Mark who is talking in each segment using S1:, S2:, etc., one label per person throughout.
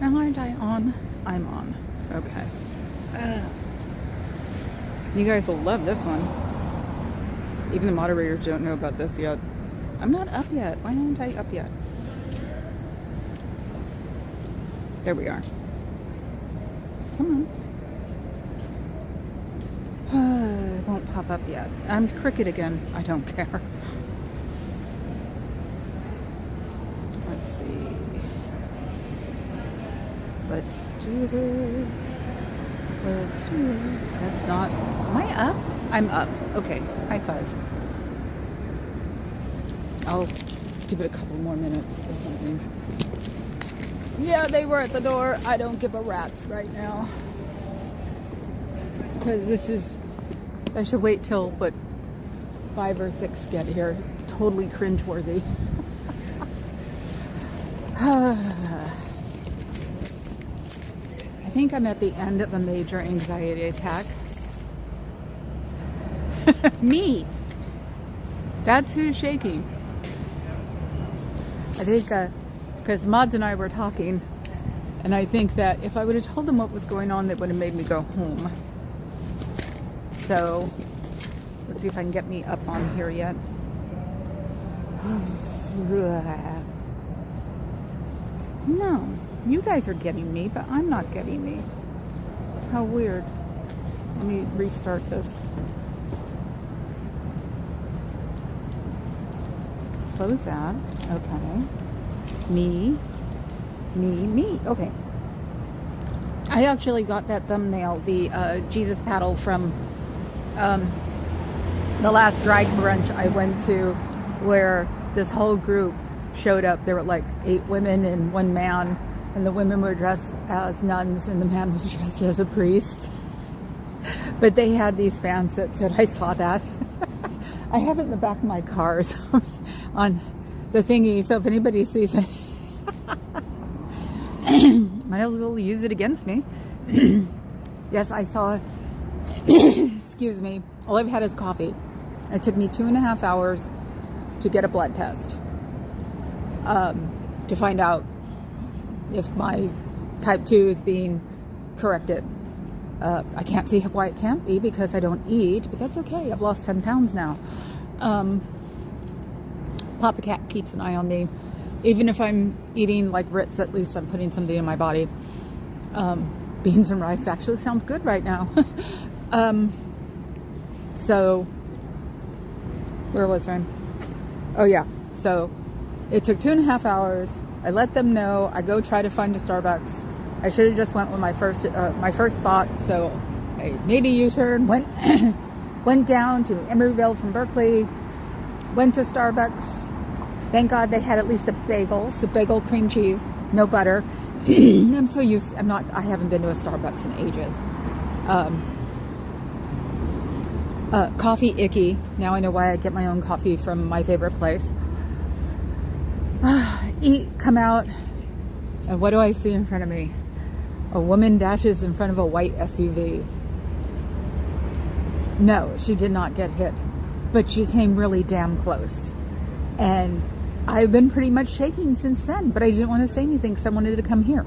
S1: Aren't I on? I'm on. Okay. You guys will love this one. Even the moderators don't know about this yet. I'm not up yet. Why aren't I up yet? There we are. Come on. It won't pop up yet. I'm cricket again. I don't care. Let's see. Let's do this. Let's do this. That's not... Am I up? I'm up. Okay. High five. I'll give it a couple more minutes or something. Yeah, they were at the door. I don't give a rat's right now. Because this is... I should wait till, 5 or 6 get here. Totally cringeworthy. I think I'm at the end of a major anxiety attack. Me! That's who's shaking. I think, because Mods and I were talking, and I think that if I would have told them what was going on, they would have made me go home. So, let's see if I can get me up on here yet. No, you guys are getting me, but I'm not getting me. How weird. Let me restart this. Close that. Okay. Me. Okay. I actually got that thumbnail, the Jesus paddle from the last drag brunch I went to, where this whole group showed up. There were like 8 women and 1 man, and the women were dressed as nuns and the man was dressed as a priest. But they had these fans that said, I saw that. I have it in the back of my car on the thingy, so if anybody sees it, might as well use it against me. Yes, I saw excuse me, all I've had is coffee. It took me 2.5 hours to get a blood test to find out if my type 2 is being corrected. I can't see why it can't be because I don't eat, but that's okay. I've lost 10 pounds now. Papa Cat keeps an eye on me. Even if I'm eating like Ritz, at least I'm putting something in my body. Beans and rice actually sounds good right now. So, where was I? Oh yeah, so it took 2.5 hours. I let them know. I go try to find a Starbucks. I should have just went with my first thought. So I made a U-turn, went down to Emeryville from Berkeley, went to Starbucks. Thank God they had at least a bagel. So bagel, cream cheese, no butter. I'm so used. I haven't been to a Starbucks in ages. Coffee icky. Now I know why I get my own coffee from my favorite place. Come out, and what do I see in front of me? A woman dashes in front of a white SUV. No, she did not get hit, but she came really damn close. And I've been pretty much shaking since then, but I didn't want to say anything because I wanted to come here.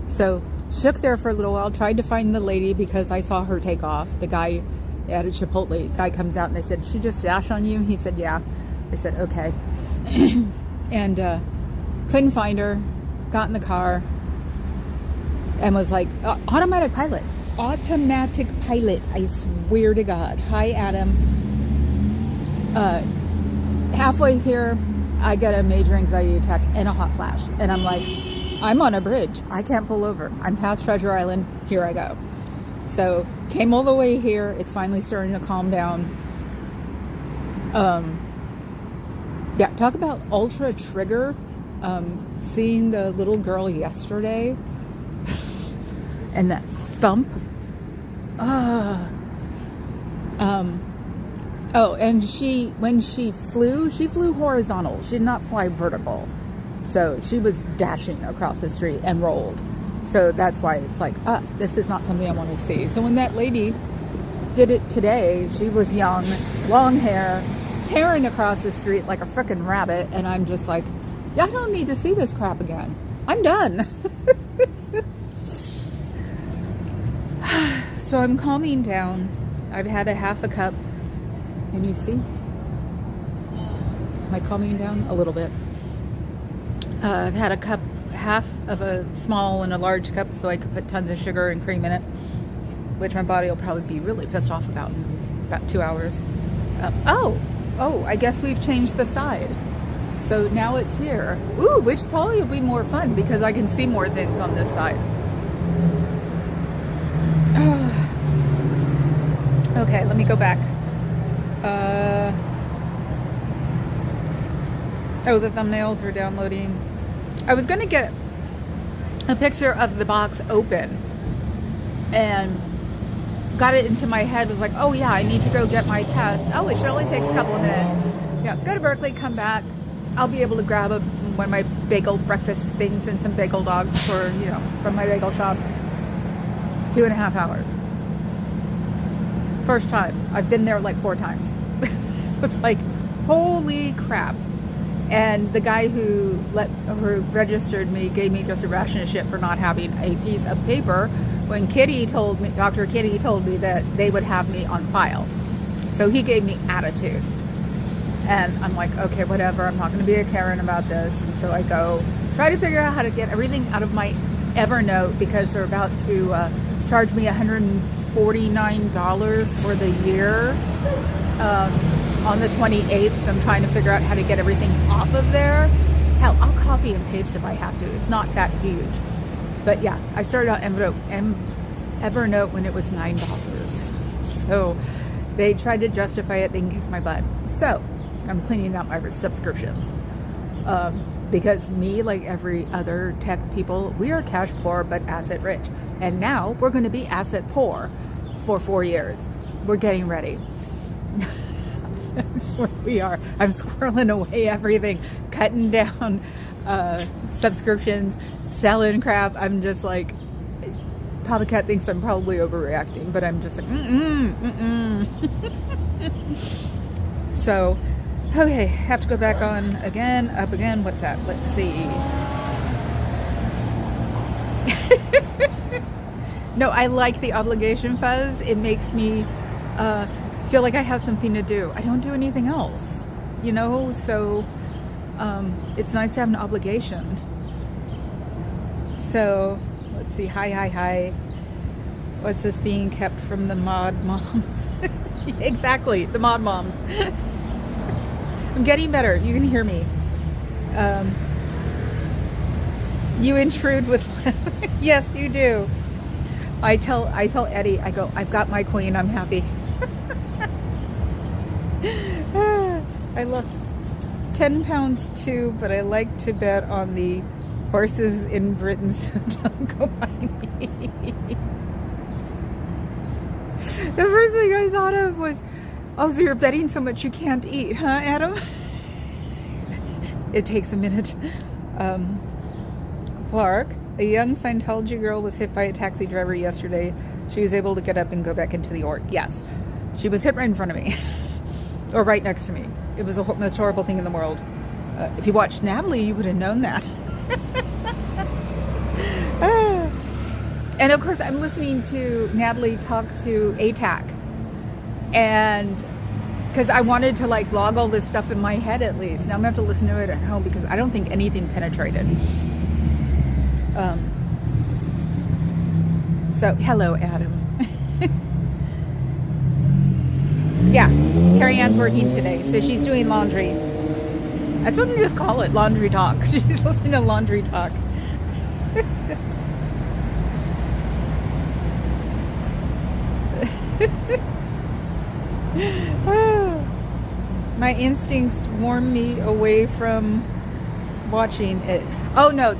S1: So, shook there for a little while, tried to find the lady because I saw her take off. The guy at a Chipotle, guy comes out and I said, "She just dashed on you?" He said, "Yeah." I said, "Okay." And couldn't find her, got in the car, and was like, automatic pilot, I swear to God. Hi, Adam. Halfway here, I get a major anxiety attack and a hot flash. And I'm like, I'm on a bridge. I can't pull over. I'm past Treasure Island. Here I go. So, came all the way here. It's finally starting to calm down. Yeah, talk about ultra trigger. Seeing the little girl yesterday and that thump. Oh, and when she flew horizontal. She did not fly vertical. So she was dashing across the street and rolled. So that's why it's like, this is not something I want to see. So when that lady did it today, she was young, long hair, tearing across the street like a freaking rabbit. And I'm just like, I don't need to see this crap again. I'm done. So I'm calming down. I've had a half a cup. Can you see? Am I calming down? A little bit. I've had a cup, half of a small and a large cup, so I could put tons of sugar and cream in it, which my body will probably be really pissed off about in about 2 hours. Oh, I guess we've changed the side. So now it's here. Ooh, which probably will be more fun because I can see more things on this side. Okay, let me go back. Oh, the thumbnails are downloading. I was going to get a picture of the box open and got it into my head, was like, oh yeah, I need to go get my test. Oh, it should only take a couple of minutes. Yeah, go to Berkeley, come back. I'll be able to grab one of my bagel breakfast things and some bagel dogs for, from my bagel shop. 2.5 hours. First time. I've been there like 4 times. It's like, holy crap. And the guy who registered me gave me just a ration of shit for not having a piece of paper when Dr. Kitty told me that they would have me on file. So he gave me attitude. And I'm like, okay, whatever. I'm not going to be a Karen about this. And so I go try to figure out how to get everything out of my Evernote because they're about to charge me $149 for the year. On the 28th, so I'm trying to figure out how to get everything off of there. Hell, I'll copy and paste if I have to. It's not that huge. But yeah, I started out Evernote when it was $9. So they tried to justify it, they can kiss my butt. So I'm cleaning out my subscriptions. Because me, like every other tech people, we are cash poor but asset rich. And now we're going to be asset poor for 4 years. We're getting ready. That's where we are. I'm squirreling away everything, cutting down subscriptions, selling crap. I'm just like, Papa Cat thinks I'm probably overreacting, but I'm just like, So, okay, have to go back on again, up again. What's that? Let's see. No, I like the obligation fuzz. It makes me feel like I have something to do. I don't do anything else, so it's nice to have an obligation. So let's see. Hi. What's this being kept from the mod moms? Exactly, the mod moms. I'm getting better. You can hear me. You intrude with yes, you do. I tell Eddie, I go, I've got my queen, I'm happy. I lost 10 pounds too, but I like to bet on the horses in Britain, so don't go by me. The first thing I thought of was, oh, so you're betting so much you can't eat, huh, Adam? It takes a minute. Clark, a young Scientology girl, was hit by a taxi driver yesterday. She was able to get up and go back into the org. Yes, she was hit right in front of me. Or right next to me. It was the most horrible thing in the world. If you watched Natalie, you would have known that. And of course, I'm listening to Natalie talk to ATAC. And because I wanted to like log all this stuff in my head at least. Now I'm going to have to listen to it at home because I don't think anything penetrated. So, hello, Adam. Yeah, Carrie Ann's working today, so she's doing laundry. That's what we just call it, laundry talk. She's listening to laundry talk. My instincts warn me away from watching it. Oh no,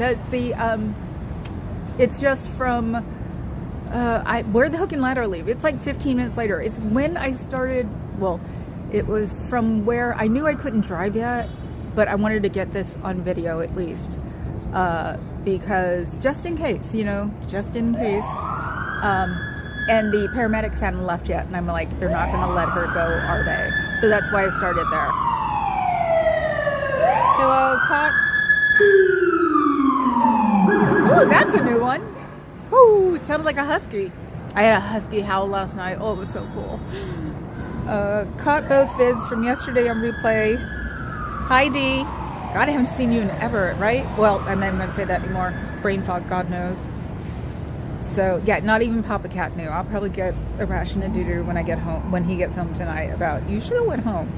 S1: it's just from where the hook and ladder leave. It's like 15 minutes later. It's when I started. Well, it was from where I knew I couldn't drive yet, but I wanted to get this on video at least, because just in case, just in case. And the paramedics hadn't left yet, and I'm like, they're not going to let her go, are they? So that's why I started there. Hello, cock. Oh, that's a new one. Oh, it sounded like a husky. I had a husky howl last night. Oh, it was so cool. Caught both vids from yesterday on replay. Hi, Dee. God, I haven't seen you in ever, right? Well, I'm not even going to say that anymore. Brain fog, God knows. So, yeah, not even Papa Cat knew. I'll probably get a ration of doo-doo when I get home, when he gets home tonight, about, you should have went home.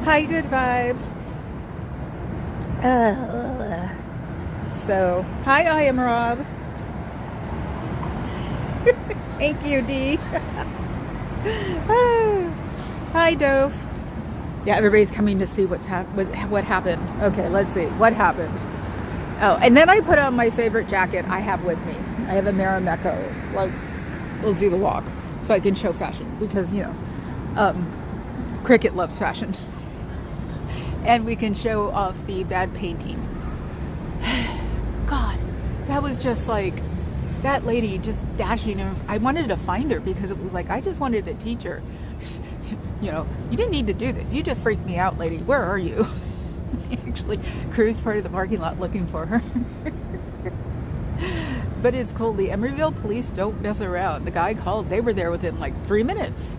S1: Hi, good vibes. So, hi, I am Rob. Thank you, Dee. Hi, Dove. Yeah, everybody's coming to see what happened. Okay, let's see. What happened? Oh, and then I put on my favorite jacket I have with me. I have a Marimekko. Like, we'll do the walk so I can show fashion because, you know, Cricket loves fashion. And we can show off the bad painting. God, that was just like, that lady just dashing. I wanted to find her because it was like, I just wanted to teach her. You know, you didn't need to do this. You just freaked me out, lady. Where are you? Actually cruised part of the parking lot looking for her. But it's cool. The Emeryville police don't mess around. The guy called. They were there within like 3 minutes.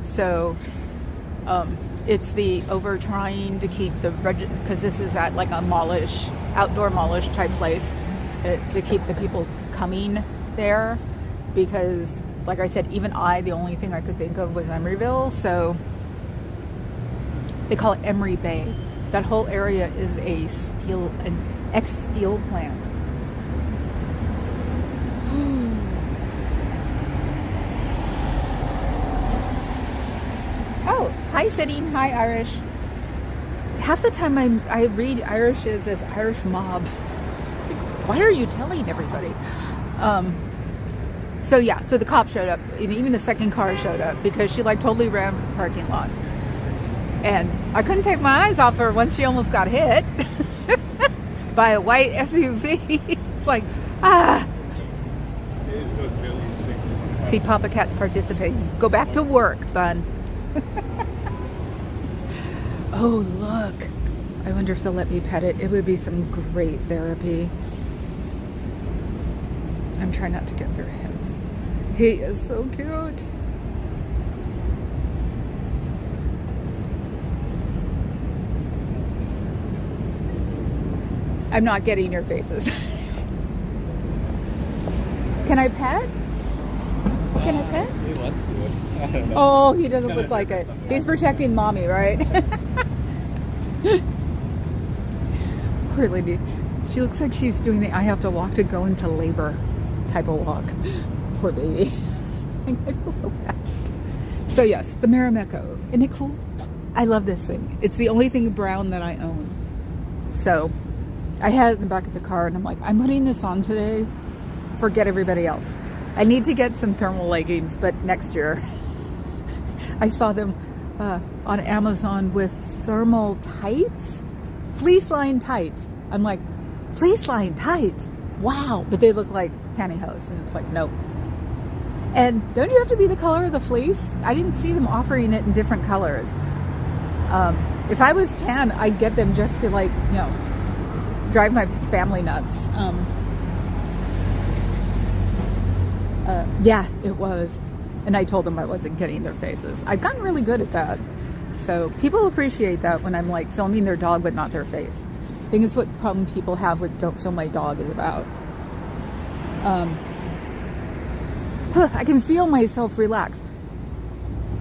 S1: So it's the over trying to keep the, because this is at like a mallish, outdoor mallish type place. It's to keep the people coming there because, like I said, even the only thing I could think of was Emeryville. So they call it Emery Bay. That whole area is an ex-steel plant. Oh, hi, Sitting. Hi, Irish. Half the time I read Irishes as Irish mob. Why are you telling everybody? So yeah, so the cop showed up, and even the second car showed up because she like totally ran from the parking lot. And I couldn't take my eyes off her once she almost got hit by a white SUV. It's like,
S2: It was Billy 6.
S1: See, Papa Cat's participating. Go back to work, bun. Oh, look. I wonder if they'll let me pet it. It would be some great therapy. I'm trying not to get their heads. He is so cute. I'm not getting your faces. Can I pet? Can I pet?
S2: He wants to. I don't know.
S1: Oh, he doesn't look like it. He's protecting mommy, right? Poor lady. She looks like she's doing the I have to walk to go into labor type of walk. Poor baby. I feel so bad. So yes, the Marimekko. Isn't it cool? I love this thing. It's the only thing brown that I own. So I had it in the back of the car and I'm like, I'm putting this on today. Forget everybody else. I need to get some thermal leggings, but next year. I saw them on Amazon with thermal tights, fleece line tights. I'm like, fleece line tights? Wow. But they look like pantyhose. And it's like, nope. And don't you have to be the color of the fleece? I didn't see them offering it in different colors. If I was tan, I'd get them just to, like, you know, drive my family nuts. Yeah, it was. And I told them I wasn't getting their faces. I've gotten really good at that. So people appreciate that when I'm like filming their dog but not their face. I think it's what problem people have with don't film my dog is about. I can feel myself relax.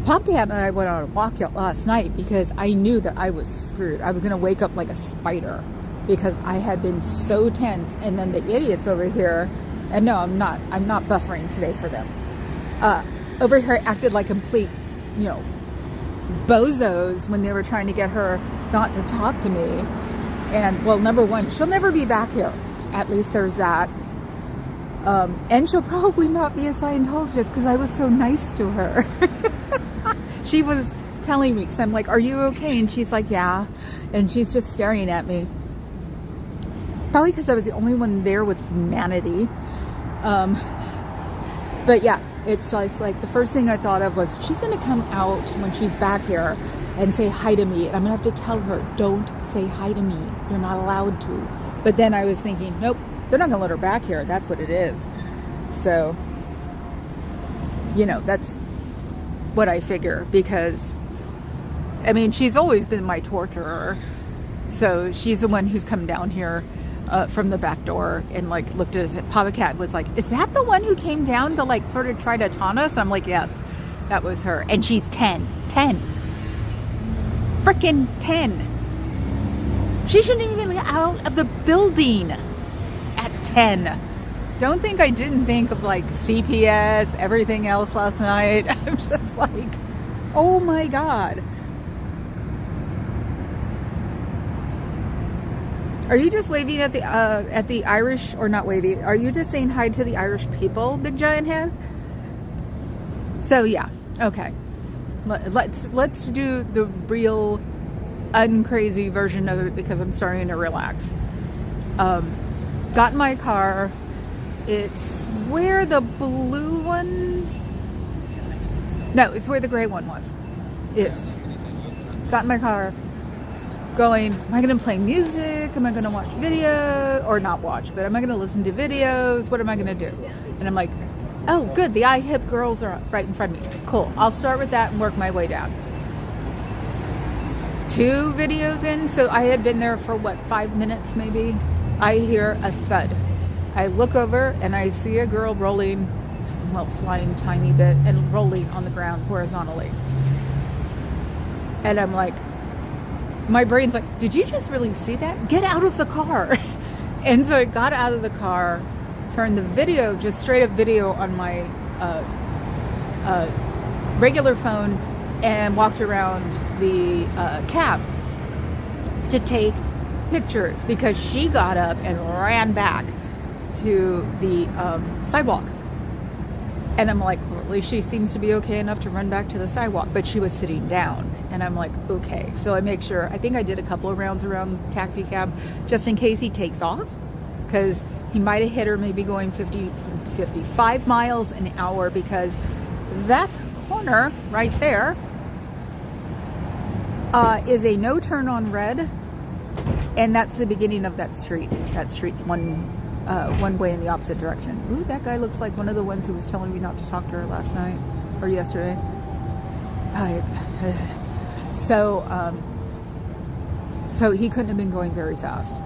S1: Popcat and I went on a walk last night because I knew that I was screwed. I was going to wake up like a spider because I had been so tense. And then the idiots over here, and no, I'm not buffering today for them. Over here acted like complete, you know, bozos when they were trying to get her not to talk to me. And well, number one, she'll never be back here. At least there's that. And she'll probably not be a Scientologist because I was so nice to her. She was telling me, because I'm like, are you okay? And she's like, yeah. And she's just staring at me. Probably because I was the only one there with humanity. But yeah, it's like the first thing I thought of was she's going to come out when she's back here and say hi to me. And I'm going to have to tell her, don't say hi to me. You're not allowed to. But then I was thinking, nope, they're not going to let her back here. That's what it is. So, that's what I figure, because, I mean, she's always been my torturer. So she's the one who's come down here from the back door and like looked at us. Papa Cat was like, is that the one who came down to like sort of try to taunt us? I'm like, yes, that was her. And she's 10. Freaking 10. She shouldn't even be out of the building at 10. Don't think I didn't think of like CPS, everything else last night. I'm just like, oh my God. Are you just waving at the Irish, or not waving? Are you just saying hi to the Irish people, Big Giant Head? So yeah, okay. Let's do the real uncrazy version of it, because I'm starting to relax. Got in my car. It's where the blue one. No, it's where the gray one was. Got in my car. Going, am I going to play music? Am I going to watch video? Or not watch, but am I going to listen to videos? What am I going to do? And I'm like, oh, good. The iHip girls are right in front of me. Cool. I'll start with that and work my way down. 2 videos in, so I had been there for 5 minutes maybe. I hear a thud. I look over and I see a girl rolling, flying tiny bit and rolling on the ground horizontally. And I'm like, my brain's like, did you just really see that? Get out of the car. And so I got out of the car, turned the video, just straight up video on my regular phone, and walked around the cab to take pictures, because she got up and ran back to the sidewalk. And I'm like, well, at least she seems to be okay enough to run back to the sidewalk, but she was sitting down. And I'm like, okay. So I make sure, I think I did a couple of rounds around the taxi cab just in case he takes off, because he might have hit her maybe going 55 miles an hour, because that corner right there is a no turn on red, and that's the beginning of that street. That street's one way in the opposite direction. Ooh, that guy looks like one of the ones who was telling me not to talk to her last night or yesterday. So he couldn't have been going very fast.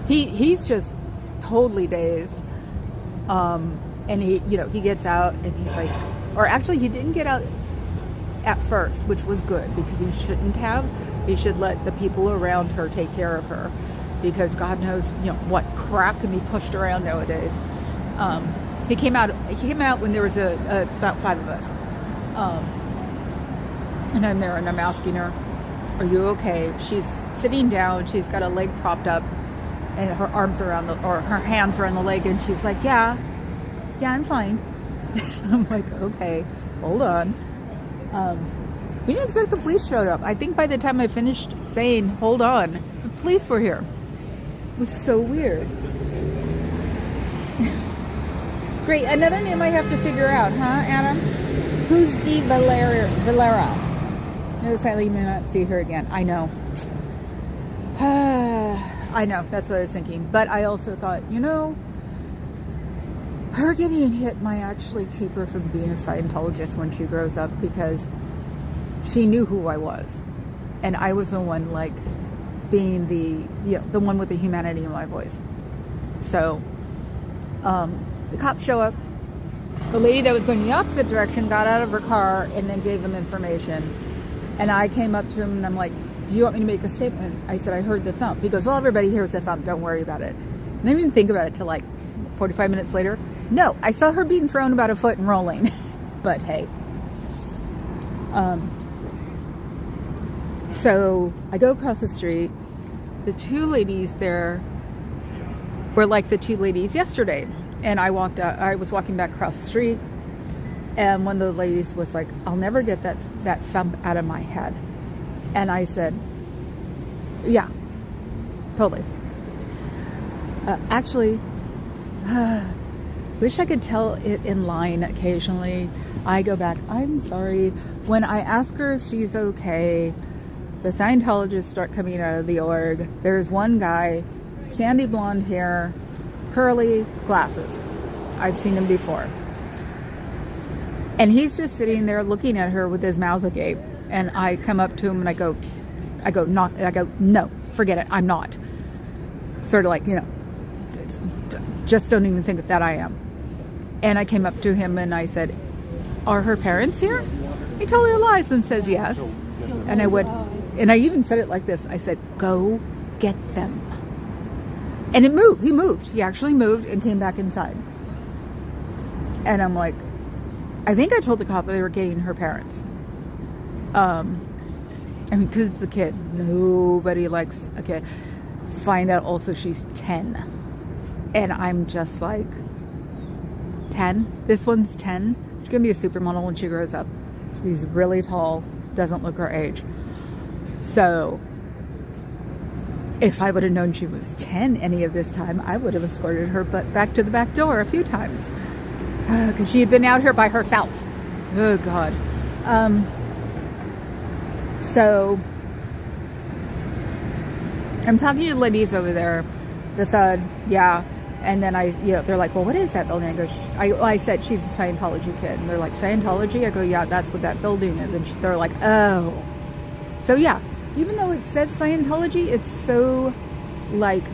S1: He's just totally dazed. And he gets out and he's like, or actually he didn't get out at first, which was good, because he shouldn't have. He should let the people around her take care of her, because God knows, what crap can be pushed around nowadays. He came out when there was about 5 of us. And I'm there and I'm asking her, are you okay? She's sitting down, she's got a leg propped up and her arms around her hands are on the leg, and she's like, yeah, I'm fine. I'm like, okay, hold on. We didn't expect the police showed up. I think by the time I finished saying, hold on, the police were here. It was so weird. Great, another name I have to figure out, huh, Adam? Who's Dee Valera? No, sadly, you may not see her again. I know. I know, that's what I was thinking. But I also thought, her getting hit might actually keep her from being a Scientologist when she grows up, because she knew who I was. And I was the one, being the one with the humanity in my voice. So, the cops show up. The lady that was going the opposite direction got out of her car and then gave them information. And I came up to him and I'm like, do you want me to make a statement? I said, I heard the thump. He goes, well, everybody hears the thump. Don't worry about it. And I didn't even think about it till 45 minutes later. No, I saw her being thrown about a foot and rolling. But hey. So I go across the street. The 2 ladies there were like the 2 ladies yesterday. And I was walking back across the street, and one of the ladies was like, I'll never get that thump out of my head. And I said, yeah, totally. Actually, wish I could tell it in line occasionally. I go back, I'm sorry. When I ask her if she's okay, the Scientologists start coming out of the org. There's one guy, sandy blonde hair, curly glasses. I've seen him before. And he's just sitting there looking at her with his mouth agape. And I come up to him and I go, no, forget it. I'm not. Sort of like, just don't even think that I am. And I came up to him and I said, are her parents here? He totally lies and says yes. And I went, and I even said it like this. I said, go get them. And it moved. He moved. He actually moved and came back inside. And I'm like, I think I told the cop that they were getting her parents. Because it's a kid. Nobody likes a kid. Find out also she's 10. And I'm just like, 10? This one's 10? She's going to be a supermodel when she grows up. She's really tall. Doesn't look her age. So, if I would have known she was 10 any of this time, I would have escorted her back to the back door a few times. Because she had been out here by herself. Oh, God. So, I'm talking to the ladies over there. The thud, yeah. And then they're like, well, what is that building? I go, I said, she's a Scientology kid. And they're like, Scientology? I go, yeah, that's what that building is. And they're like, oh. So, yeah, even though it says Scientology, it's so, like,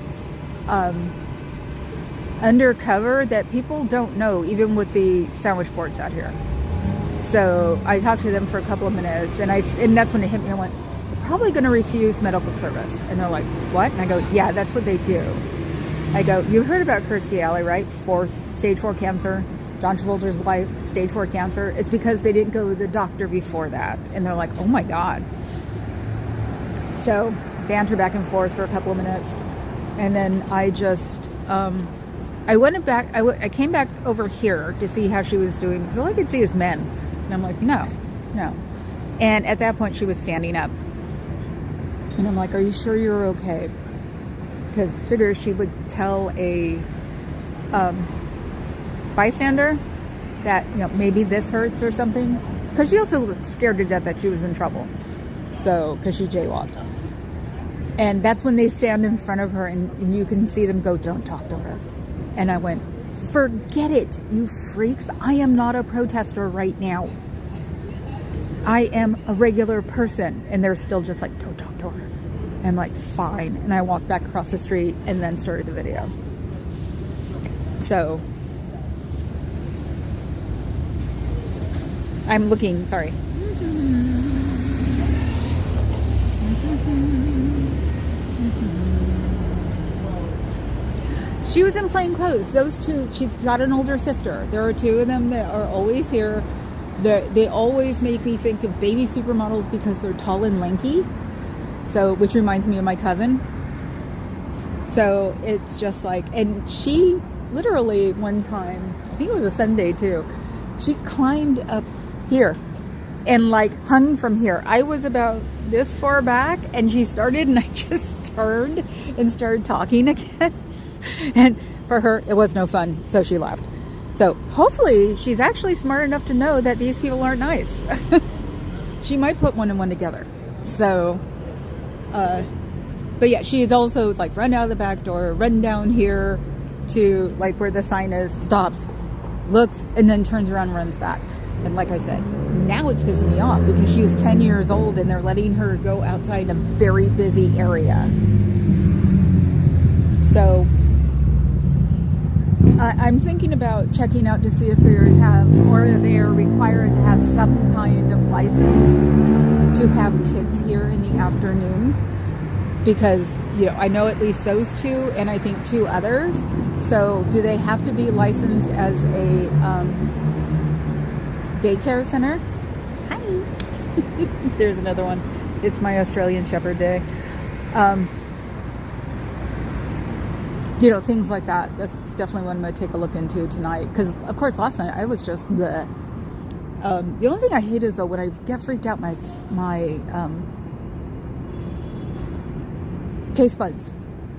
S1: undercover that people don't know, even with the sandwich boards out here. So I talked to them for a couple of minutes, and that's when it hit me. I went, we're probably going to refuse medical service. And they're like, what? And I go, yeah, that's what they do. I go, you heard about Kirstie Alley, right? Stage 4 cancer. John Travolta's wife, stage 4 cancer. It's because they didn't go to the doctor before that. And they're like, oh my God. So banter back and forth for a couple of minutes. And then I just, I came back over here to see how she was doing. Because all I could see is men. And I'm like, no. And at that point, she was standing up. And I'm like, are you sure you're okay? Because figure she would tell a bystander that, maybe this hurts or something. Because she also looked scared to death that she was in trouble. So, because she jaywalked. And that's when they stand in front of her and you can see them go, don't talk to her. And I went, forget it, you freaks. I am not a protester right now. I am a regular person. And they're still just like, don't talk to her. And I'm like, fine. And I walked back across the street and then started the video. So, I'm looking, sorry. She was in plain clothes. Those two, she's got an older sister. There are two of them that are always here. They always make me think of baby supermodels because they're tall and lanky. So, which reminds me of my cousin. So, it's just like, and she literally one time, I think it was a Sunday too, she climbed up here and like hung from here. I was about this far back and she started and I just turned and started talking again. And for her, it was no fun, so she left. So hopefully she's actually smart enough to know that these people aren't nice. She might put one and one together. So, but yeah, she had also like run out of the back door, run down here to like where the sign is, stops, looks, and then turns around and runs back. And like I said, now it's pissing me off because she was 10 years old and they're letting her go outside a very busy area. So I'm thinking about checking out to see if they have, or they are required to have some kind of license to have kids here in the afternoon. Because, I know at least those two, and I think two others. So, do they have to be licensed as a daycare center? Hi. There's another one. It's my Australian Shepherd Day. Things like that. That's definitely one I'm going to take a look into tonight. Because, of course, last night I was just bleh. The only thing I hate is, though, when I get freaked out, my taste buds.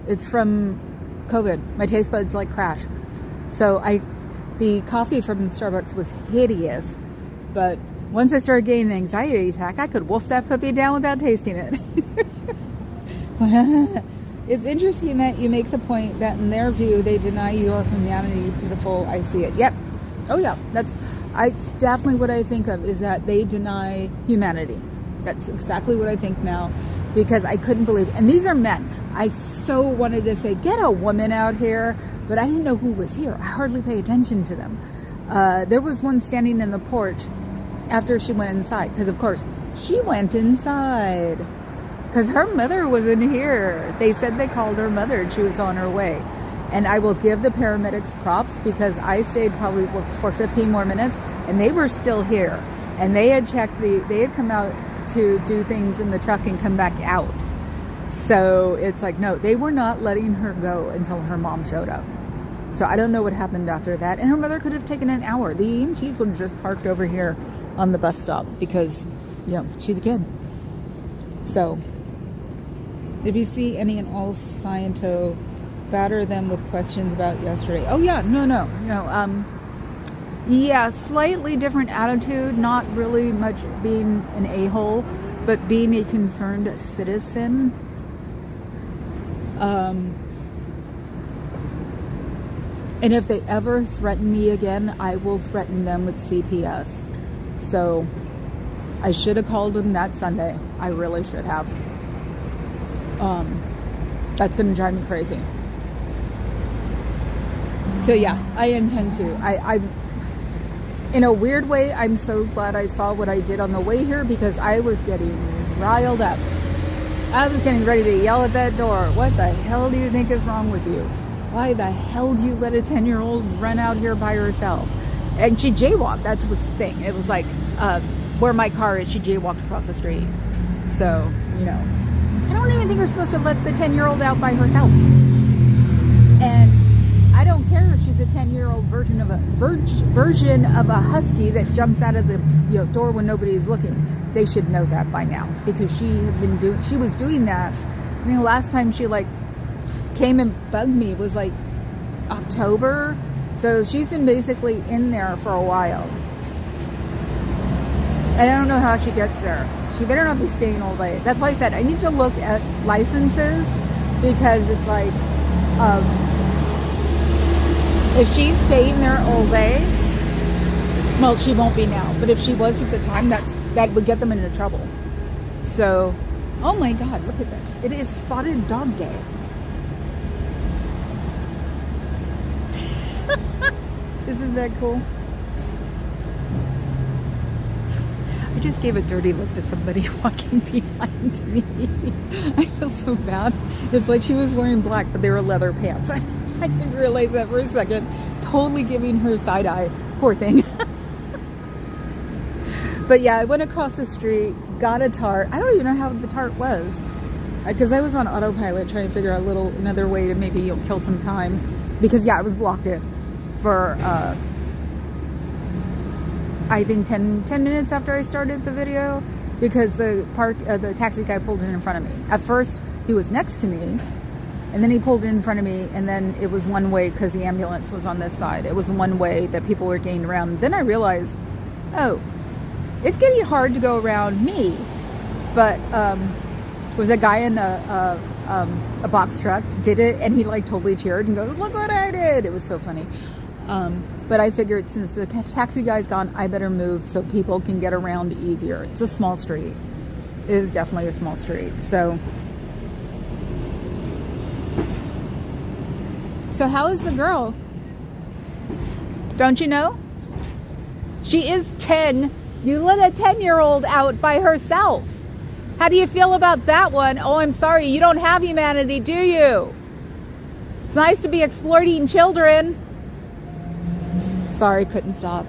S1: It's from COVID. My taste buds like crash. So the coffee from Starbucks was hideous, but once I started getting an anxiety attack, I could wolf that puppy down without tasting it. It's interesting that you make the point that in their view, they deny your humanity. Beautiful, I see it. Yep. Oh yeah, it's definitely what I think of, is that they deny humanity. That's exactly what I think now, because I couldn't believe it. And these are men. I so wanted to say, get a woman out here, but I didn't know who was here. I hardly pay attention to them. There was one standing in the porch after she went inside, because of course she went inside because her mother wasn't here. They said they called her mother and she was on her way. And I will give the paramedics props, because I stayed probably for 15 more minutes and they were still here, and they had checked they had come out to do things in the truck and come back out. So it's like, no, they were not letting her go until her mom showed up. So I don't know what happened after that. And her mother could have taken an hour. The EMTs would have just parked over here on the bus stop, because, you know, she's a kid. So if you see any and all Sciento, batter them with questions about yesterday. Oh yeah, no. Yeah, slightly different attitude, not really much being an a-hole, but being a concerned citizen. And if they ever threaten me again, I will threaten them with CPS. So I should have called them that Sunday. I really should have. That's going to drive me crazy. So yeah, I intend to. I in a weird way, I'm so glad I saw what I did on the way here, because I was getting riled up. I was getting ready to yell at that door. What the hell do you think is wrong with you? Why the hell do you let a 10-year-old run out here by herself? And she jaywalked. That's the thing. It was like where my car is, she jaywalked across the street. So, you know, I don't even think we're supposed to let the 10-year-old out by herself. And I don't care if she's a 10-year-old version of a husky that jumps out of the door when nobody's looking. They should know that by now, because she was doing that. Last time she came and bugged me was October. So she's been basically in there for a while. And I don't know how she gets there. She better not be staying all day. That's why I said I need to look at licenses, because it's if she's staying there all day, well, she won't be now. But if she was at the time, that would get them into trouble. So, oh my God, look at this. It is Spotted Dog Day. Isn't that cool? I just gave a dirty look to somebody walking behind me. I feel so bad. It's like she was wearing black, but they were leather pants. I didn't realize that for a second. Totally giving her side eye. Poor thing. But yeah, I went across the street, got a tart. I don't even know how the tart was, because I was on autopilot trying to figure out another way to maybe kill some time. Because yeah, I was blocked in for I think 10 minutes after I started the video, because the taxi guy pulled in front of me. At first, he was next to me, and then he pulled in front of me, and then it was one way because the ambulance was on this side. It was one way that people were getting around. Then I realized, oh, it's getting hard to go around me. But was a guy in a box truck, did it, and he totally cheered and goes, "Look what I did!" It was so funny. But I figured since the taxi guy's gone, I better move so people can get around easier. It's a small street. It is definitely a small street. So how is the girl? Don't you know? She is 10. You let a 10-year-old out by herself. How do you feel about that one? Oh, I'm sorry. You don't have humanity, do you? It's nice to be exploiting children. Sorry, couldn't stop.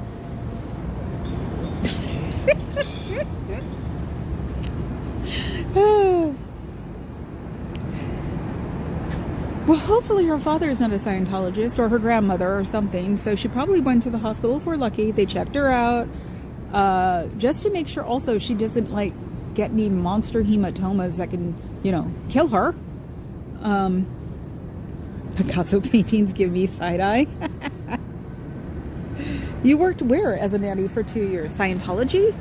S1: Well, hopefully her father's not a Scientologist, or her grandmother or something. So she probably went to the hospital if we're lucky. They checked her out. Just to make sure also she doesn't get any monster hematomas that can, kill her. Picasso paintings give me side-eye. You worked where as a nanny for 2 years? Scientology?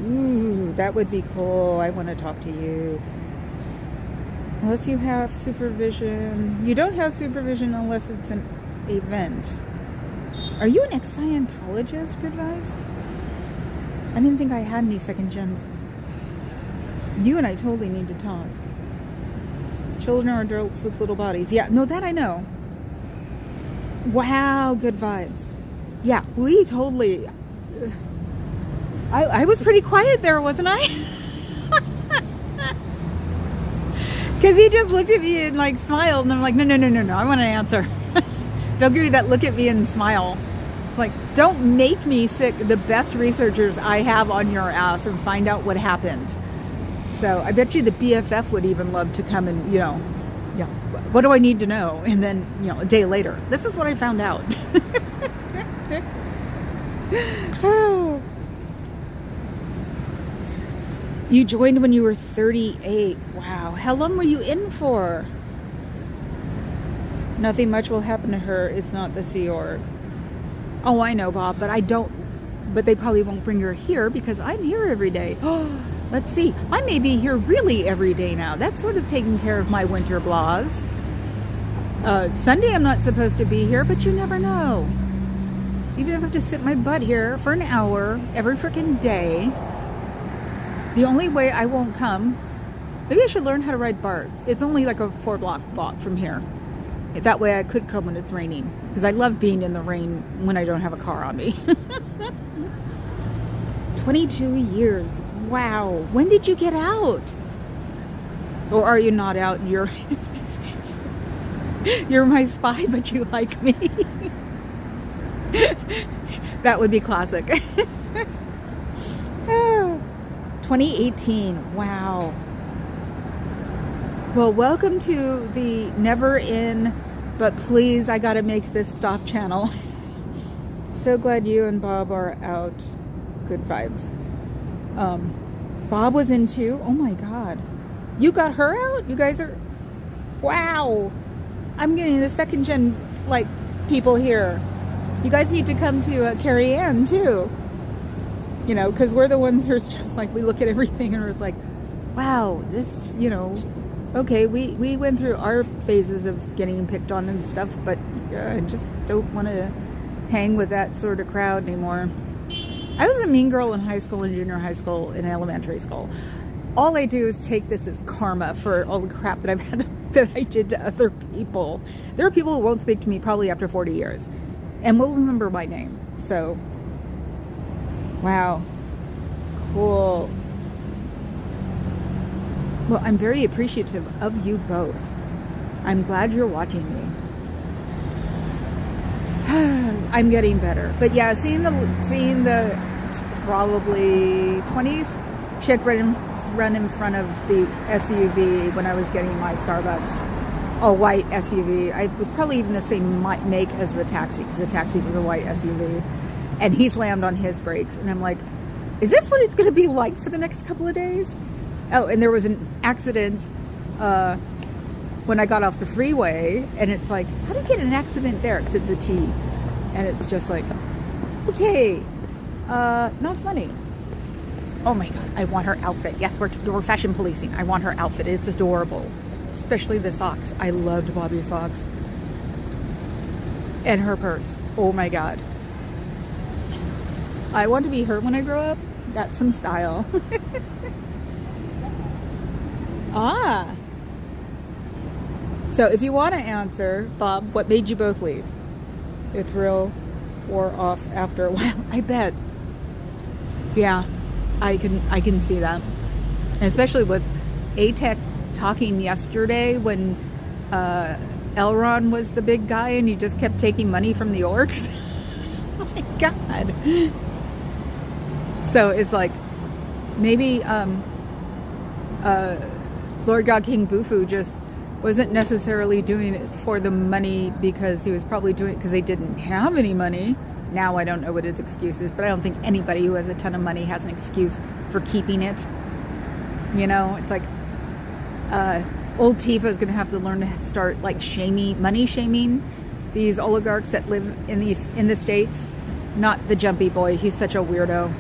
S1: Ooh, that would be cool. I want to talk to you. Unless you have supervision. You don't have supervision unless it's an event. Are you an ex-Scientologist, Good Vibes? I didn't think I had any second gens. You and I totally need to talk. Children are adults with little bodies. Yeah, no, that I know. Wow, Good Vibes. Yeah, we totally... I was pretty quiet there, wasn't I? Because he just looked at me and like smiled, and I'm like, no, I want to answer. Don't give me that look at me and smile. It's like, don't make me sick the best researchers I have on your ass and find out what happened. So I bet you the BFF would even love to come and, yeah, what do I need to know? And then, a day later, this is what I found out. Oh. You joined when you were 38. Wow. How long were you in for? Nothing much will happen to her. It's not the Sea Org. Oh, I know, Bob, but they probably won't bring her here because I'm here every day. Oh, let's see. I may be here really every day now. That's sort of taking care of my winter blahs. Sunday I'm not supposed to be here, but you never know. Even if I have to sit my butt here for an hour every freaking day. The only way I won't come, maybe I should learn how to ride BART. It's only like a 4-block walk from here. That way I could come when it's raining. Because I love being in the rain when I don't have a car on me. 22 years. Wow. When did you get out? Or are you not out? You're my spy, but you like me. That would be classic. 2018. Wow. Well, welcome to the never in, but please, I gotta make this stop channel. So glad you and Bob are out. Good Vibes. Bob was in too. Oh my God. You got her out? You guys are... Wow. I'm getting the second gen, people here. You guys need to come to Carrie Ann too. Because we're the ones who's just we look at everything and we're like, wow, this, okay, we went through our phases of getting picked on and stuff, but I just don't want to hang with that sort of crowd anymore. I was a mean girl in high school and junior high school and elementary school. All I do is take this as karma for all the crap that I've had that I did to other people. There are people who won't speak to me probably after 40 years and will remember my name. So, wow. Cool. Well, I'm very appreciative of you both. I'm glad you're watching me. I'm getting better. But yeah, seeing the probably 20s chick run in front of the SUV when I was getting my Starbucks, a white SUV. I was probably even the same make as the taxi, because the taxi was a white SUV. And he slammed on his brakes. And I'm like, is this what it's going to be like for the next couple of days? Oh, and there was an accident when I got off the freeway. And it's like, how do you get an accident there? Because it's a T. And it's just like, okay, not funny. Oh my God, I want her outfit. Yes, we're fashion policing. I want her outfit. It's adorable. Especially the socks. I loved Bobby's socks. And her purse. Oh my God. I want to be her when I grow up. Got some style. Ah. So if you want to answer, Bob, what made you both leave? The thrill wore off after a while. I bet. Yeah, I can see that. And especially with ATEC talking yesterday when Elron was the big guy and he just kept taking money from the orcs. Oh my God. So it's like maybe Lord God King Bufu just wasn't necessarily doing it for the money, because he was probably doing it because they didn't have any money. Now I don't know what his excuse is, but I don't think anybody who has a ton of money has an excuse for keeping it. It's like old Tifa is going to have to learn to start money shaming these oligarchs that live in the States. Not the jumpy boy. He's such a weirdo.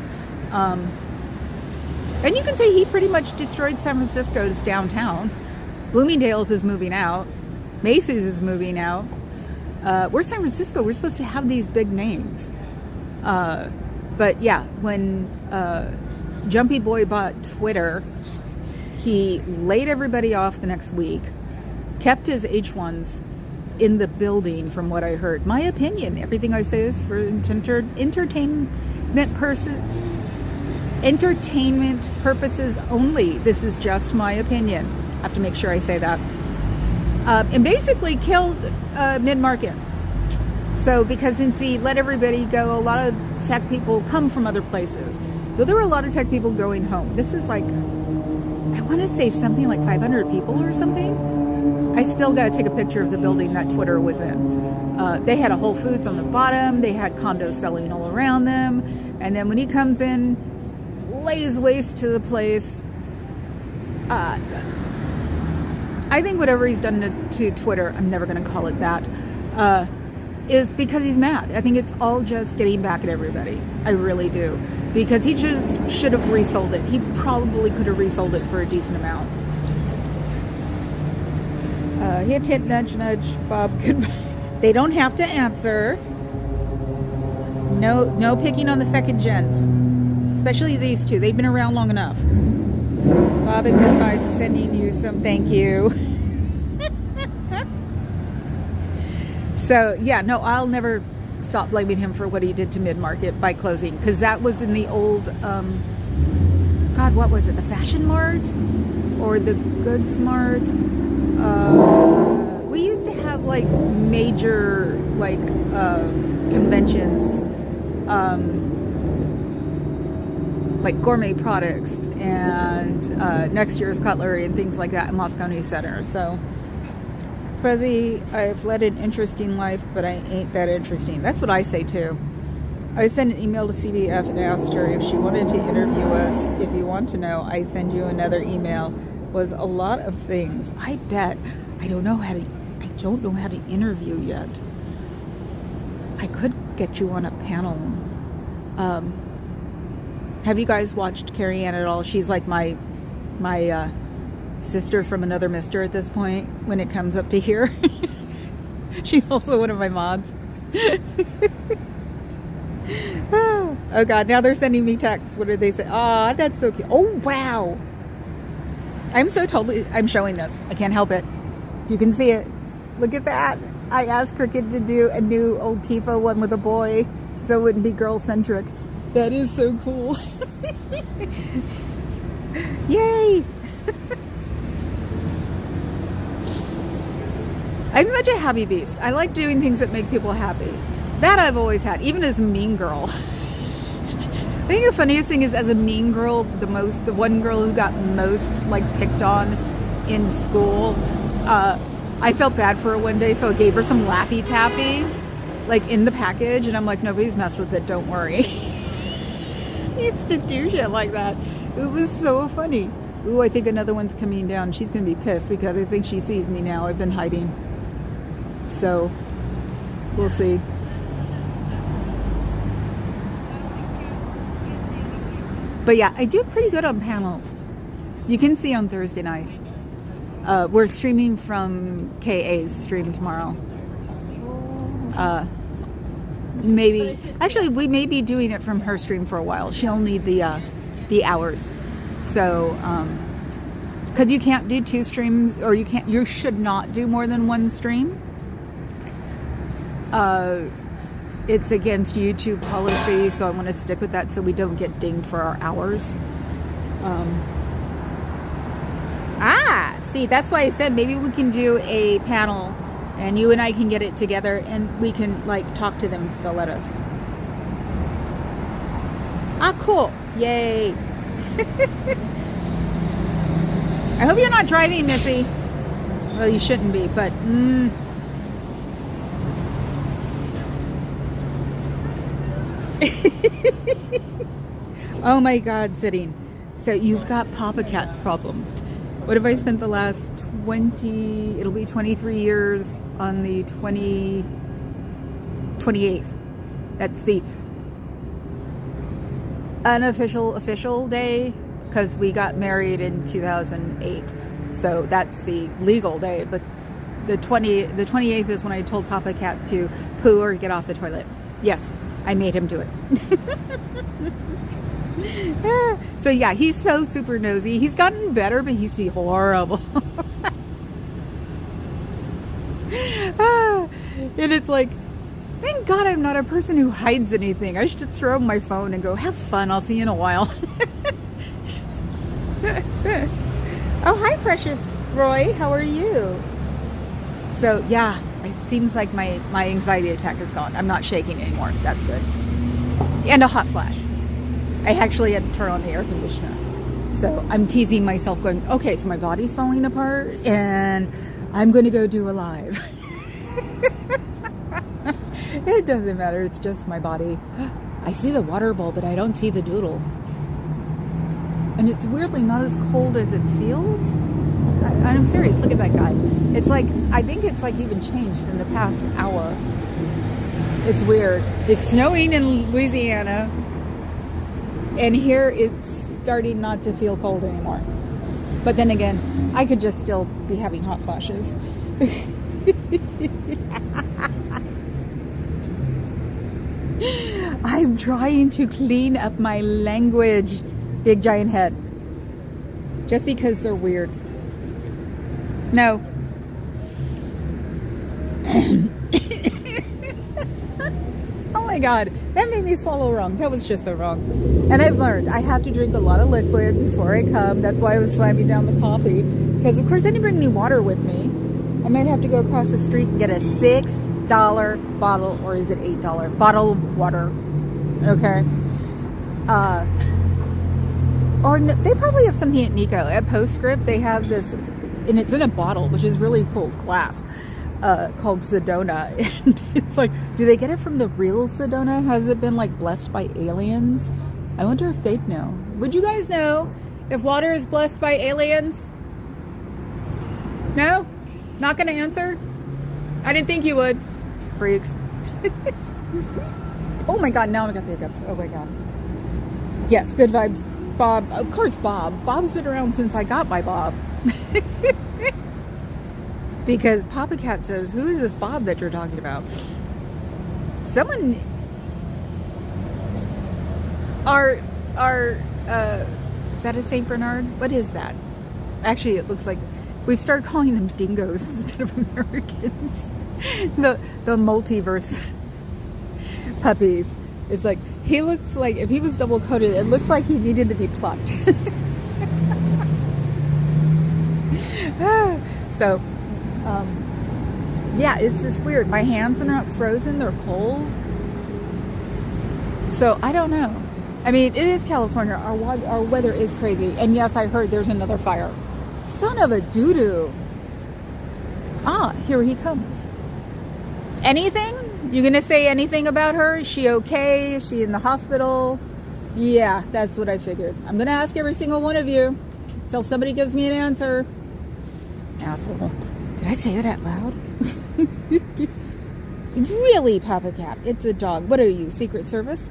S1: And you can say he pretty much destroyed San Francisco's downtown. Bloomingdale's is moving out. Macy's is moving out. We're San Francisco. We're supposed to have these big names. But yeah, when Jumpy Boy bought Twitter, he laid everybody off the next week, kept his H1s in the building, from what I heard. My opinion. Everything I say is for entertainment purposes only. This is just my opinion. I have to make sure I say that. And basically killed mid-market. So because since he let everybody go, a lot of tech people come from other places. So there were a lot of tech people going home. This is like, I want to say something like 500 people or something. I still got to take a picture of the building that Twitter was in. They had a Whole Foods on the bottom. They had condos selling all around them. And then when he comes in, lays waste to the place. I think whatever he's done to Twitter, I'm never going to call it that, is because he's mad. I think it's all just getting back at everybody. I really do. Because he just should have resold it. He probably could have resold it for a decent amount. Hint, hint, nudge, nudge, Bob. Goodbye. They don't have to answer. No picking on the second gens. Especially these two. They've been around long enough. Bob and Good Vibes sending you some thank you. So, yeah, no, I'll never stop blaming him for what he did to mid-market by closing. Because that was in the old, God, what was it? The Fashion Mart? Or the Goods Mart? We used to have, like, major, like, conventions, like gourmet products and next year's cutlery and things like that in Moscone Center. So, Fuzzy, I've led an interesting life, but I ain't that interesting. That's what I say too. I sent an email to CBF and asked her if she wanted to interview us. If you want to know, I send you another email. Was a lot of things. I bet. I don't know how to interview yet. I could get you on a panel. Have you guys watched Carrie Ann at all? She's like my sister from another mister at this point when it comes up to here. She's also one of my mods. Oh God, now they're sending me texts. What did they say? Oh, that's so cute. Oh, wow. I'm showing this. I can't help it. You can see it. Look at that. I asked Cricket to do a new old Tifa one with a boy so it wouldn't be girl-centric. That is so cool. Yay! I'm such a happy beast. I like doing things that make people happy. That I've always had, even as a mean girl. I think the funniest thing is, as a mean girl, the one girl who got most like picked on in school, I felt bad for her one day, so I gave her some Laffy Taffy, like in the package, and I'm like, nobody's messed with it, don't worry. Needs to do shit like that. It was so funny. Ooh, I think another one's coming down. She's gonna be pissed because I think she sees me now. I've been hiding. So, we'll see. But yeah, I do pretty good on panels. You can see on Thursday night. We're streaming from KA's stream tomorrow. Maybe, actually, we may be doing it from her stream for a while. She'll need the hours. So, because you can't do 2 streams, or you should not do more than 1 stream. It's against YouTube policy, so I want to stick with that so we don't get dinged for our hours. See, that's why I said maybe we can do a panel and you and I can get it together and we can like talk to them if they'll let us. Cool. Yay. I hope you're not driving, Missy. Well, you shouldn't be, but oh my God, sitting. So you've got Papa Cat's problems. What if I spent the last 23 years on the 28th. That's the unofficial official day because we got married in 2008. So that's the legal day. But the 28th is when I told Papa Cat to poo or get off the toilet. Yes, I made him do it. So yeah, he's so super nosy. He's gotten better, but he used to be horrible. And it's like, thank God I'm not a person who hides anything. I should throw my phone and go, have fun. I'll see you in a while. Oh, hi, precious Roy. How are you? So yeah, it seems like my anxiety attack is gone. I'm not shaking anymore. That's good. And a hot flash. I actually had to turn on the air conditioner. So I'm teasing myself going, okay, so my body's falling apart and I'm going to go do a live. It doesn't matter. It's just my body. I see the water bowl, but I don't see the doodle. And it's weirdly not as cold as it feels. I'm serious. Look at that guy. It's like, I think it's like even changed in the past hour. It's weird. It's snowing in Louisiana. And here it's starting not to feel cold anymore. But then again, I could just still be having hot flashes. I'm trying to clean up my language. Big giant head. Just because they're weird. No. Oh my God. That made me swallow wrong. That was just so wrong. And I've learned I have to drink a lot of liquid before I come. That's why I was slamming down the coffee. Because of course I didn't bring any water with me. I might have to go across the street and get a $6 bottle, or is it $8 bottle of water? Okay. Or no, they probably have something at Nico. At Postscript, they have this, and it's in a bottle, which is really cool, glass, called Sedona. And it's like, do they get it from the real Sedona? Has it been like blessed by aliens? I wonder if they'd know. Would you guys know if water is blessed by aliens? No? Not gonna answer? I didn't think you would. Freaks. Oh my God, now I got the hiccups. Oh my God. Yes, good vibes. Bob, of course Bob. Bob's been around since I got my Bob. Because Papa Cat says, who is this Bob that you're talking about? Someone... is that a Saint Bernard? What is that? Actually, it looks like we've started calling them dingoes instead of Americans. The multiverse puppies. It's like, he looks like, if he was double coated, it looked like he needed to be plucked. So, yeah, it's just weird. My hands are not frozen, they're cold. So, I don't know. I mean, it is California. Our weather is crazy. And yes, I heard there's another fire. Son of a doo-doo. Ah, here he comes. Anything? You gonna say anything about her? Is she okay? Is she in the hospital? Yeah, that's what I figured. I'm gonna ask every single one of you until somebody gives me an answer. Asshole. Did I say that out loud? Really, Papa Cat? It's a dog. What are you, Secret Service?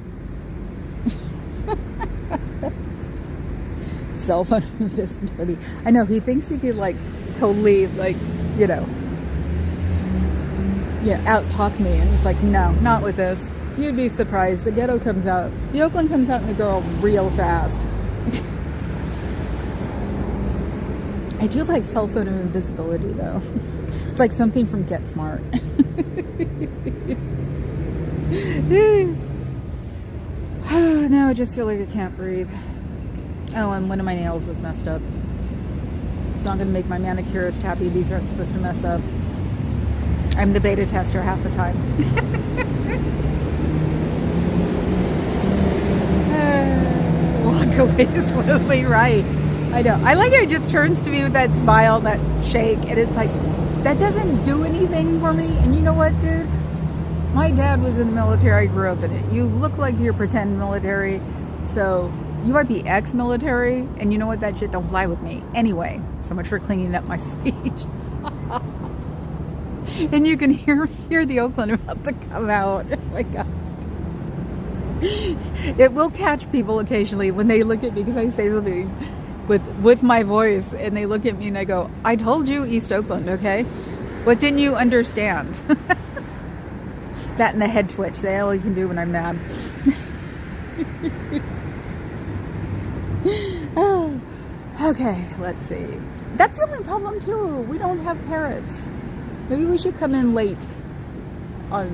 S1: Cell phone invisibility. I know, he thinks he could, like, totally, like, you know, yeah, out-talk me. And it's like, no, not with this. You'd be surprised. The ghetto comes out. The Oakland comes out in the girl real fast. I do like cell phone invisibility, though. It's like something from Get Smart. Now I just feel like I can't breathe. Oh, and one of my nails is messed up. It's not going to make my manicurist happy. These aren't supposed to mess up. I'm the beta tester half the time. Walk away slowly, right. I know. I like how it just turns to me with that smile, that shake, and it's like, that doesn't do anything for me. And you know what, dude? My dad was in the military. I grew up in it. You look like you're pretend military, so you might be ex-military, and you know what? That shit don't fly with me. Anyway, so much for cleaning up my speech. And you can hear the Oakland about to come out. Oh my God. It will catch people occasionally when they look at me because I say something with my voice, and they look at me and I go, I told you East Oakland, okay? What didn't you understand? That and the head twitch. That's all you can do when I'm mad. Oh, okay, let's see. That's the only problem too. We don't have parrots. Maybe we should come in late on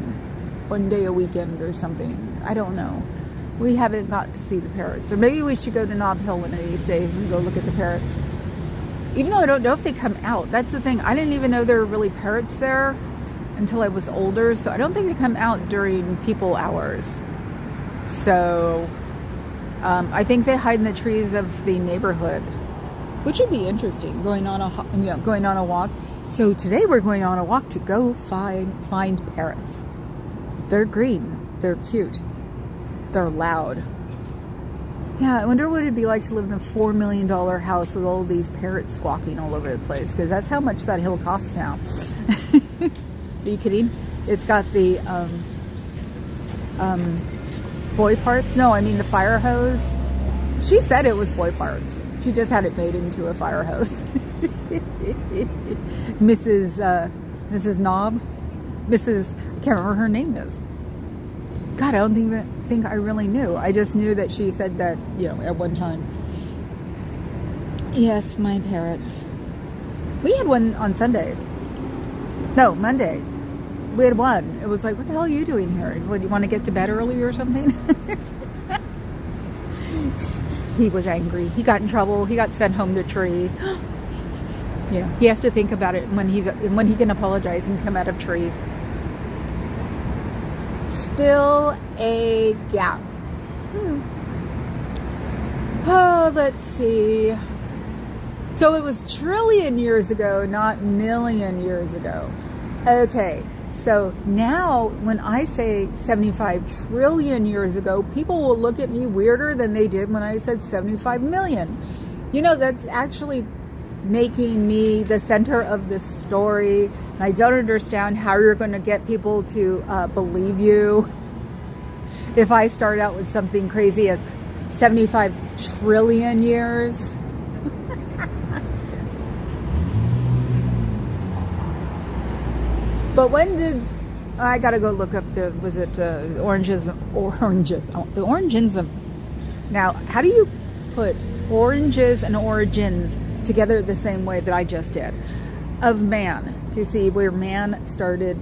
S1: one day a weekend or something. I don't know. We haven't got to see the parrots. Or maybe we should go to Nob Hill one of these days and go look at the parrots. Even though I don't know if they come out. That's the thing. I didn't even know there were really parrots there until I was older. So I don't think they come out during people hours. So I think they hide in the trees of the neighborhood, which would be interesting, going on a walk. So today we're going on a walk to go find parrots. They're green. They're cute. They're loud. Yeah, I wonder what it'd be like to live in a $4 million house with all these parrots squawking all over the place, because that's how much that hill costs now. Are you kidding? It's got the boy parts. No, I mean the fire hose. She said it was boy parts. She just had it made into a fire hose. Mrs. Knob. I can't remember her name is. God, I don't think I really knew. I just knew that she said that, at one time. Yes, my parrots. We had one on Sunday. No, Monday. We had one. It was like, what the hell are you doing here? What, do you want to get to bed early or something? He was angry. He got in trouble. He got sent home to tree. He has to think about it when he can apologize and come out of tree. Still a gap. Oh, let's see. So it was trillion years ago, not million years ago. Okay, so now when I say 75 trillion years ago, people will look at me weirder than they did when I said 75 million. That's actually making me the center of this story. And I don't understand how you're going to get people to believe you if I start out with something crazy as 75 trillion years. But when did I gotta go look up the oranges? The origins of. Now, how do you put oranges and origins together the same way that I just did of man, to see where man started?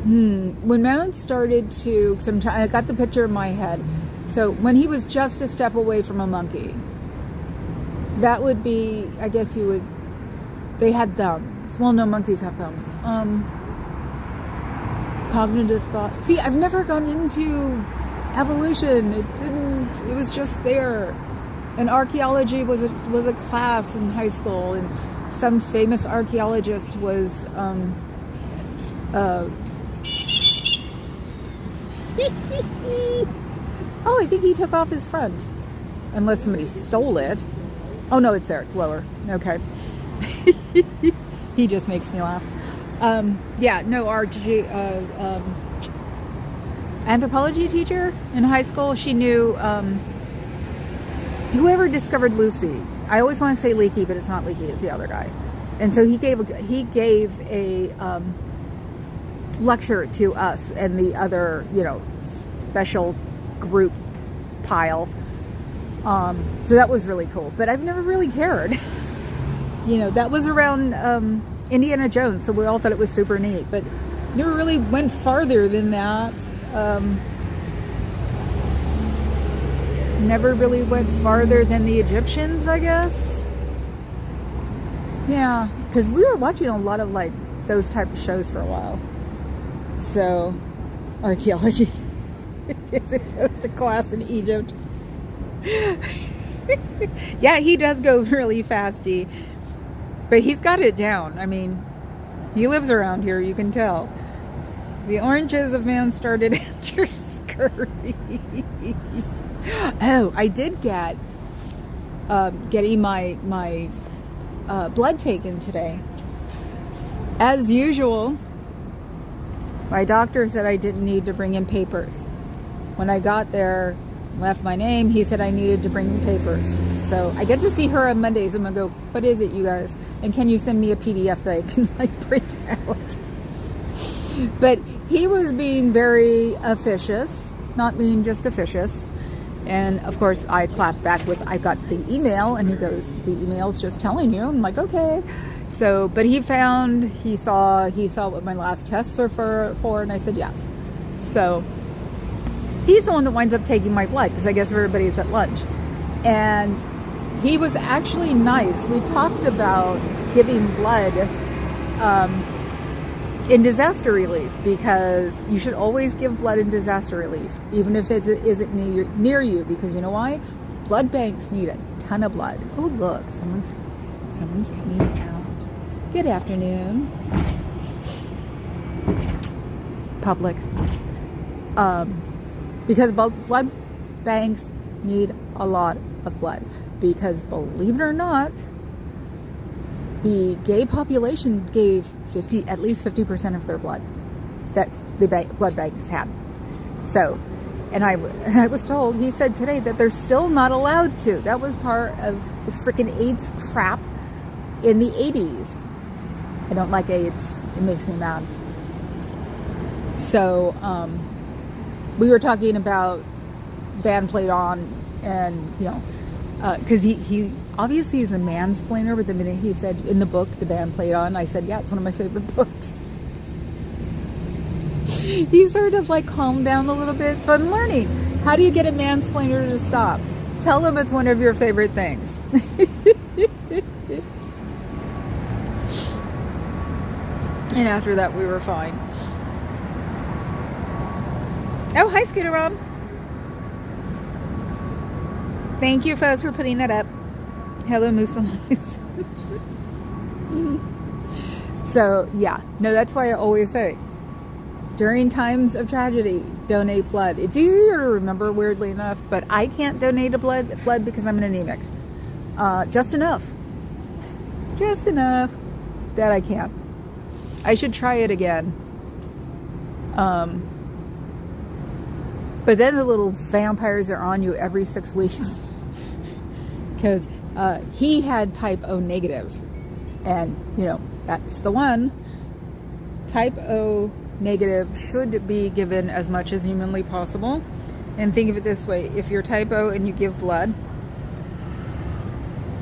S1: When man started to, I got the picture in my head. So when he was just a step away from a monkey, that would be, I guess they had thumbs. Well, no, monkeys have thumbs. Cognitive thought. See, I've never gone into evolution. It was just there. And archaeology was a class in high school, and some famous archaeologist was oh, I think he took off his front, unless somebody stole it. Oh no, it's there. It's lower. Okay. He just makes me laugh. Our anthropology teacher in high school, she knew whoever discovered Lucy. I always want to say Leakey, but it's not Leakey. It's the other guy. And so he gave a lecture to us and the other, special group pile. So that was really cool. But I've never really cared. That was around Indiana Jones, so we all thought it was super neat. But never really went farther than that. Never really went farther than the Egyptians, I guess. Yeah, because we were watching a lot of those type of shows for a while. So, archaeology isn't just a class in Egypt. Yeah, he does go really fasty, but he's got it down. I mean, he lives around here, you can tell. The oranges of man started after scurvy. Oh, I did get getting my blood taken today As usual, my doctor said I didn't need to bring in papers. When I got there, left my name, he said I needed to bring in papers. So I get to see her on Mondays. I'm gonna go, what is it, you guys? And can you send me a PDF that I can like print out? But he was being very officious, not being just officious. And of course I clapped back with, I got the email, and he goes, the email's just telling you. I'm like, okay. So, but he saw what my last tests are for, and I said yes. So he's the one that winds up taking my blood, because I guess everybody's at lunch. And he was actually nice. We talked about giving blood in disaster relief, because you should always give blood in disaster relief, even if it isn't near you, because you know why? Blood banks need a ton of blood. Oh, look, someone's coming out. Good afternoon. Public. Because blood banks need a lot of blood, because believe it or not, the gay population gave at least 50% of their blood that the blood banks had. So, and I was told, he said today that they're still not allowed to. That was part of the freaking AIDS crap in the 80s. I don't like AIDS. It makes me mad. So, we were talking about band played on, and you know, because he obviously is a mansplainer, but the minute he said in the book the band played on, I said, yeah, it's one of my favorite books. He sort of like calmed down a little bit. So I'm learning, how do you get a mansplainer to stop? Tell him it's one of your favorite things. And after that we were fine. Oh, hi, Scooter Mom. Thank you, folks, for putting that up. Hello, Moose and Loose. So, yeah. No, that's why I always say, during times of tragedy, donate blood. It's easier to remember, weirdly enough, but I can't donate blood because I'm an anemic. Just enough. Just enough that I can't. I should try it again. But then the little vampires are on you every 6 weeks. Because he had type O negative. And, you know, that's the one. Type O negative should be given as much as humanly possible. And think of it this way. If you're type O and you give blood,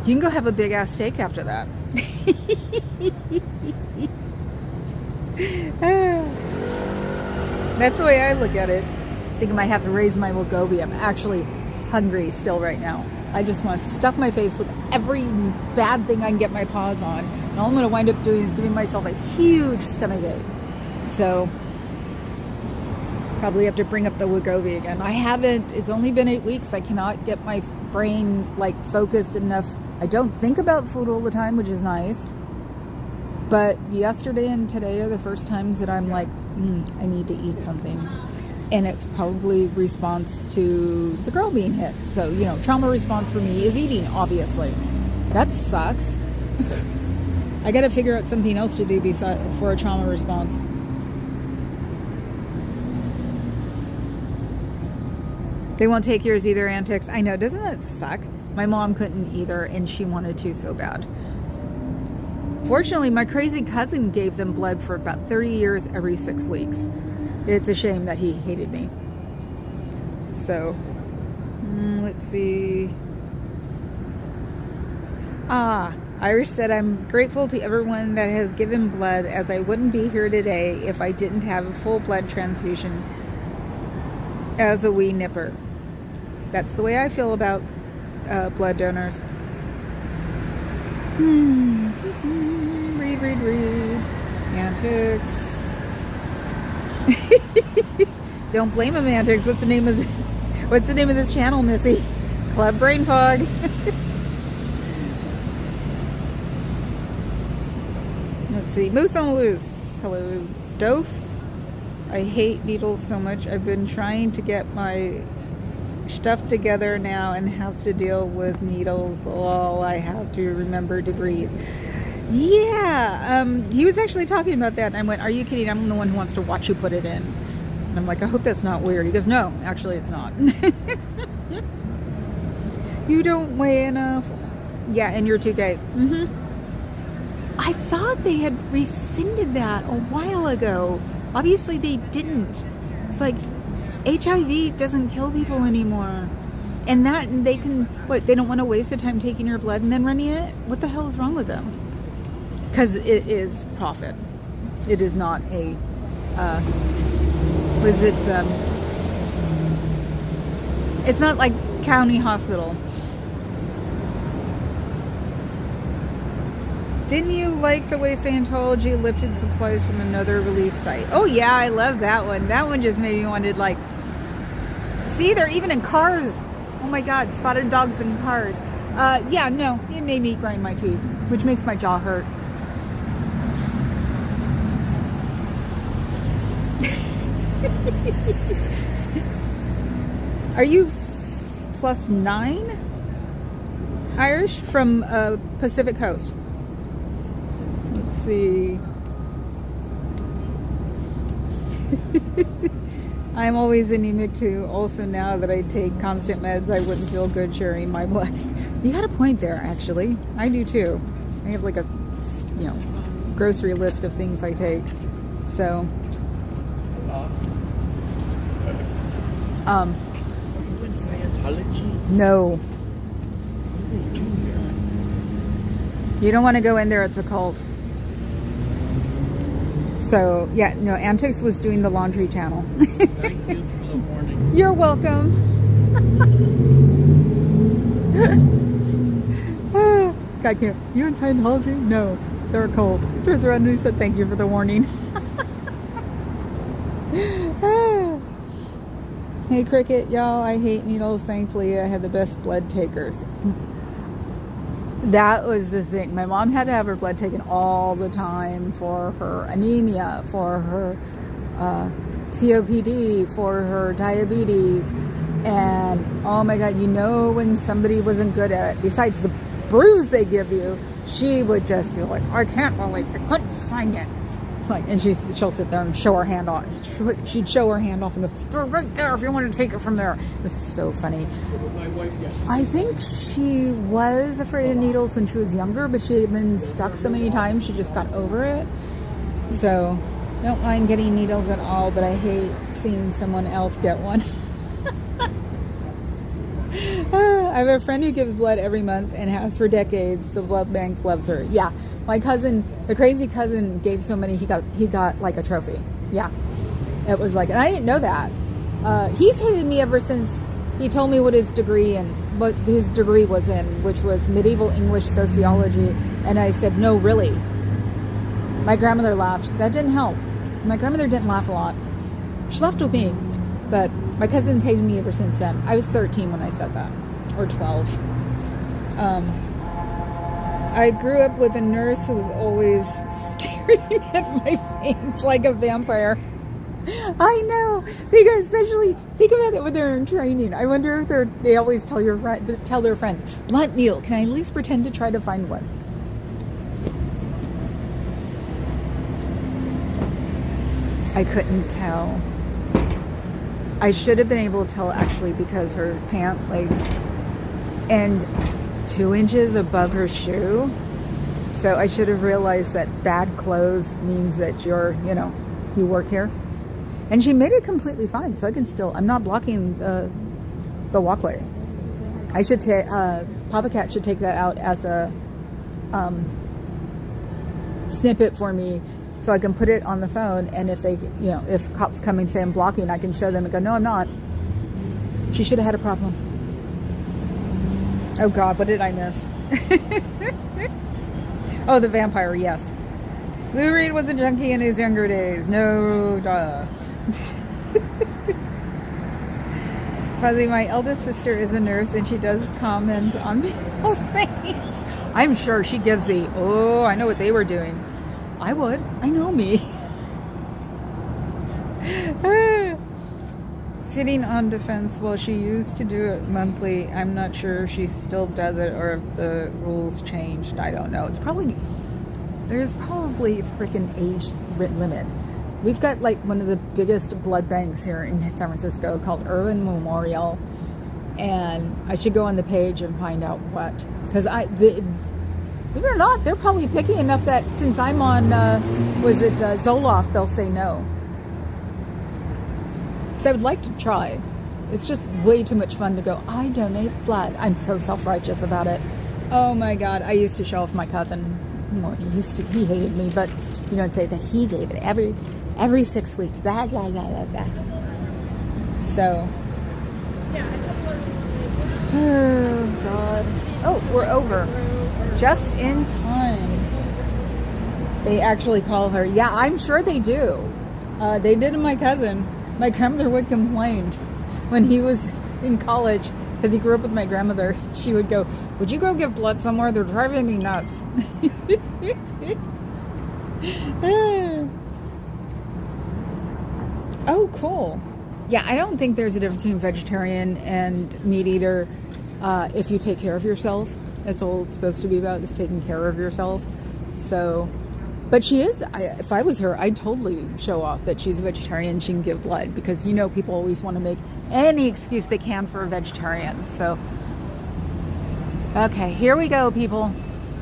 S1: you can go have a big ass steak after that. That's the way I look at it. I think I might have to raise my Wegovy. I'm actually hungry still right now. I just want to stuff my face with every bad thing I can get my paws on. And all I'm going to wind up doing is giving myself a huge stomach ache. So, probably have to bring up the Wegovy again. I haven't. It's only been 8 weeks. I cannot get my brain, like, focused enough. I don't think about food all the time, which is nice. But yesterday and today are the first times that I'm like, I need to eat something. And it's probably response to the girl being hit. So, you know, trauma response for me is eating, obviously. That sucks. I got to figure out something else to do for a trauma response. They won't take yours either, Antics. I know, doesn't that suck? My mom couldn't either, and she wanted to so bad. Fortunately, my crazy cousin gave them blood for about 30 years every 6 weeks. It's a shame that he hated me. So, let's see. Irish said, I'm grateful to everyone that has given blood, as I wouldn't be here today if I didn't have a full blood transfusion as a wee nipper. That's the way I feel about blood donors. Read. Antics. Don't blame him, Antics. What's the name of this channel, Missy? Club Brain Fog. Let's see. Moose on Loose. Hello, Doof. I hate needles so much. I've been trying to get my stuff together now and have to deal with needles. All I have to remember to breathe. Yeah, he was actually talking about that, and I went, "Are you kidding? I'm the one who wants to watch you put it in." And I'm like, "I hope that's not weird." He goes, "No, actually, it's not." You don't weigh enough. Yeah, and you're too gay. I thought they had rescinded that a while ago. Obviously, they didn't. It's like HIV doesn't kill people anymore. And that they can, what, they don't want to waste the time taking your blood and then running it? What the hell is wrong with them? Because it is profit. It is not a, it's not like county hospital. Didn't you like the way Scientology lifted supplies from another relief site? Oh yeah, I love that one. That one just made me wanted, like, see, they're even in cars. Oh my God, spotted dogs in cars. Yeah, no, it made me grind my teeth, which makes my jaw hurt. Are you +9 Irish from Pacific Coast? Let's see. I'm always anemic too. Also, now that I take constant meds, I wouldn't feel good sharing my blood. You got a point there, actually. I do too. I have like a, grocery list of things I take. So,
S2: Are you in Scientology?
S1: no. You don't want to go in there. It's a cult. So, yeah, no, Antics was doing the Laundry Channel.
S2: Thank you for the warning.
S1: You're welcome. God, can't. You in Scientology? No, they're a cult. Turns around and he said, "Thank you for the warning." Hey, Cricket, y'all, I hate needles. Thankfully, I had the best blood takers. That was the thing. My mom had to have her blood taken all the time for her anemia, for her COPD, for her diabetes. And oh my God, when somebody wasn't good at it, besides the bruise they give you, she would just be like, "I can't believe I couldn't find it." It's like, and she'll sit there and show her hand off. She'd show her hand off and go, "They're right there if you want to take it from there." It was so funny. I think she was afraid of needles when she was younger, but she had been stuck so many times she just got over it. So, don't mind getting needles at all, but I hate seeing someone else get one. I have a friend who gives blood every month and has for decades. The blood bank loves her. Yeah, my cousin, the crazy cousin, gave so many he got like a trophy. Yeah, it was like, and I didn't know that. He's hated me ever since he told me what his degree was in, which was medieval English sociology. And I said, "No, really." My grandmother laughed. That didn't help. My grandmother didn't laugh a lot. She laughed with me, but my cousins hated me ever since then. I was 13 when I said that, or 12. I grew up with a nurse who was always staring at my face like a vampire. I know, because especially think about it when they're in training. I wonder if they always tell their friends, "Blunt needle, can I at least pretend to try to find one?" I couldn't tell. I should have been able to tell actually, because her pant legs and 2 inches above her shoe. So I should have realized that bad clothes means that you work here. And she made it completely fine, so I'm not blocking the walkway. I should take, Papa Cat should take that out as a snippet for me, so I can put it on the phone, and if if cops come and say I'm blocking, I can show them and go, "No, I'm not." She should have had a problem. Oh God, what did I miss? Oh, the vampire, yes. Lou Reed was a junkie in his younger days. No, duh. Fuzzy, my eldest sister is a nurse and she does comment on people's things. I'm sure she gives I know what they were doing. I would. I know me. Sitting on defense, well, she used to do it monthly. I'm not sure if she still does it or if the rules changed. I don't know. It's probably there's probably a freaking age limit. We've got like one of the biggest blood banks here in San Francisco called Irvin Memorial, and I should go on the page and find out what, because believe it or not, they're probably picky enough that since I'm on Zoloft, they'll say no. So I would like to try. It's just way too much fun to go, I donate blood. I'm so self-righteous about it. Oh my God, I used to show off my cousin. Well, he hated me, but you don't say that he gave it every 6 weeks. Blah, blah, blah, blah, blah. So, oh God. Oh, we're over. Just in time. They actually call her. Yeah, I'm sure they do. They did to my cousin. My grandmother would complain when he was in college, because he grew up with my grandmother. She would go, would you go give blood somewhere? They're driving me nuts. Oh, cool. Yeah, I don't think there's a difference between vegetarian and meat eater if you take care of yourself. That's all it's supposed to be about, is taking care of yourself. So, but she is, if I was her, I'd totally show off that she's a vegetarian. She can give blood, because you know people always want to make any excuse they can for a vegetarian. So, okay, here we go, people.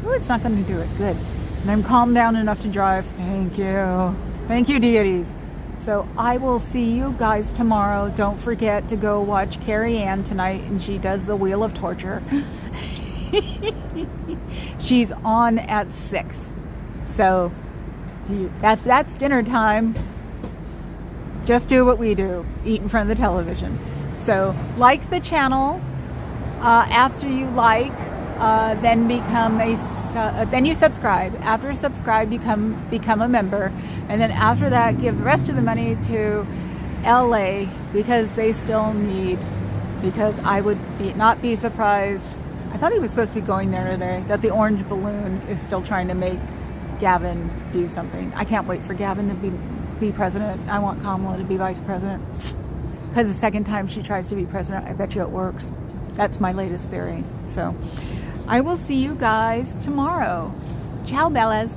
S1: Oh, it's not going to do it. Good. And I'm calmed down enough to drive. Thank you. Thank you, deities. So I will see you guys tomorrow. Don't forget to go watch Carrie Ann tonight, and she does the Wheel of Torture. She's on at 6. So that's dinner time. Just do what we do. Eat in front of the television. So like the channel. After you like, then then you subscribe. After subscribe, become a member, and then after that, give the rest of the money to LA, because they still need. Because I would not be surprised. I thought he was supposed to be going there today. That the orange balloon is still trying to make Gavin do something. I can't wait for Gavin to be president. I want Kamala to be vice president, because the second time she tries to be president, I bet you it works. That's my latest theory. So I will see you guys tomorrow. Ciao, Bellas.